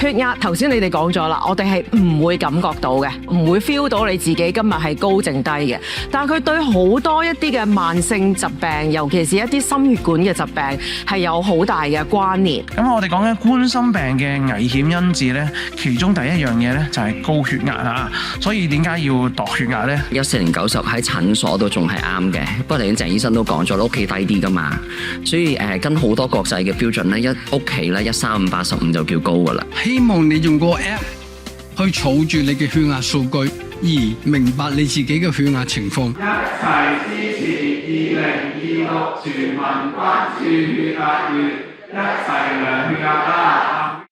血壓頭先你哋講咗啦，我哋係唔會感覺到嘅，唔會 feel 到你自己今日係高定低嘅。但係佢對好多一啲嘅慢性疾病，尤其是一啲心血管嘅疾病，係有好大嘅關聯。咁我哋講緊冠心病嘅危險因子呢，其中第一樣嘢呢就係高血壓啊。所以點解要度血壓呢？14年90喺診所都仲係啱嘅，不過頭先鄭醫生都講咗，屋企低啲噶嘛，所以跟好多國際嘅標準呢，一屋企呢135/85就叫高噶啦。希望你用個 app 去儲住你嘅血壓數據，而明白你自己嘅血壓情況。一齊支持2026全民關注血壓月，一齊量血壓啦！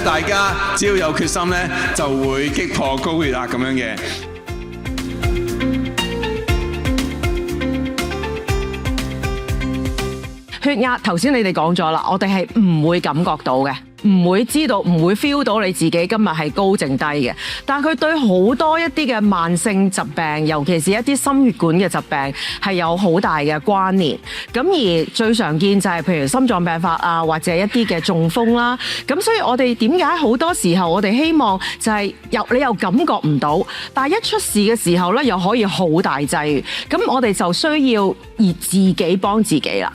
大家只要有決心咧，就會擊破高血壓咁樣嘅。血壓頭先你哋講咗啦，我哋係唔會感覺到嘅，唔會知道，唔會 feel 到你自己今日係高定低嘅。但係佢對好多一啲嘅慢性疾病，尤其是一啲心血管嘅疾病，係有好大嘅關聯。咁而最常見就係譬如心臟病發啊，或者一啲嘅中風啦。咁所以我哋點解好多時候我哋希望就係你又感覺唔到，但係一出事嘅時候咧又可以好大劑。咁我哋就需要而自己幫自己啦。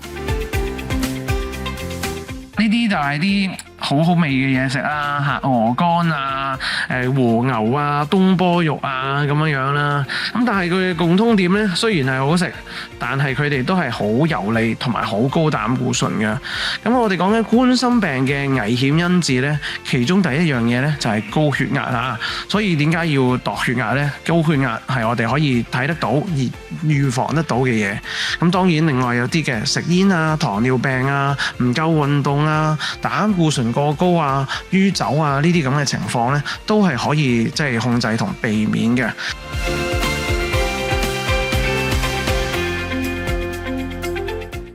呢啲就係啲好好味嘅嘢食啦，嚇鵝肝啊、和牛啊、東坡肉啊咁樣樣啦。咁但係佢嘅共通點咧，雖然係好食，但係佢哋都係好油膩同埋好高膽固醇嘅。咁我哋講緊冠心病嘅危險因子咧，其中第一樣嘢咧就係高血壓啊。所以點解要度血壓咧？高血壓係我哋可以睇得到而預防得到嘅嘢。咁當然另外有啲嘅食煙啊、糖尿病啊、唔夠運動啊、膽固醇過高啊、酗酒啊呢啲咁嘅情況咧，都係可以控制同避免嘅。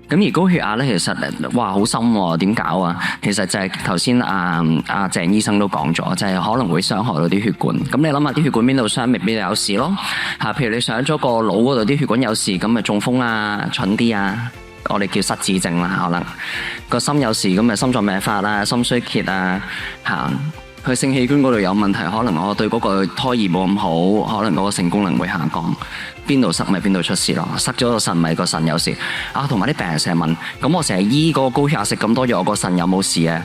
咁而高血壓咧，其實哇好深喎，點搞啊？其實就係頭先阿鄭醫生都講咗，就係可能會傷害到啲血管。咁你諗下啲血管邊度傷，咪邊度有事咯？嚇，譬如你上咗個腦嗰度啲血管有事，咁咪中風啊、蠢啲啊，我哋叫失智症啦，可能個心有事，咁咪心臟病發啊、心衰竭啊，嚇。佢性器官嗰度有問題，可能我對嗰個胎兒冇咁好，可能嗰個性功能會下降。邊度塞咪邊度出事咯，塞咗個腎咪個腎有事啊。同埋啲病人成日問，咁我成日醫嗰個高血壓食咁多藥，我個腎有冇事啊？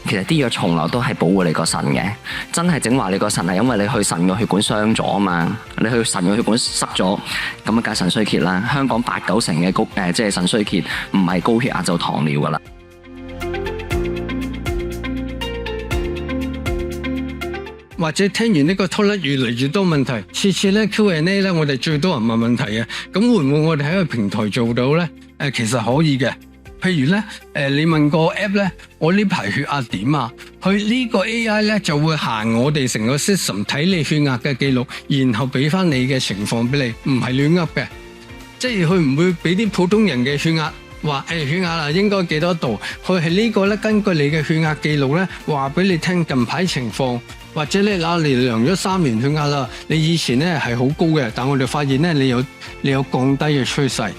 其實啲藥從來都係保護你個腎嘅，真係整壞你個腎係因為你去腎個血管傷咗啊嘛，你去腎個血管塞咗，咁啊梗係腎衰竭啦。香港8-9成嘅即係腎衰竭唔係高血壓就糖尿噶啦。或者聽完呢個 talk 越嚟越多問題，次次咧 Q&A 咧，我哋最多人問問題嘅，咁會唔會我哋喺個平台做到咧？其實可以嘅。譬如咧，你問個 app 咧，我呢排血壓點啊？佢呢個 AI 咧就會行我哋成個 system 睇你血壓嘅記錄，然後俾翻你嘅情況俾你，唔係亂噏嘅，即係佢唔會俾啲普通人嘅血壓。話血壓啊應該幾多度？佢係呢個咧根據你嘅血壓記錄咧話俾你聽近排情況，或者咧你量咗3年血壓啦，你以前咧係好高嘅，但我哋發現咧你有降低嘅趨勢。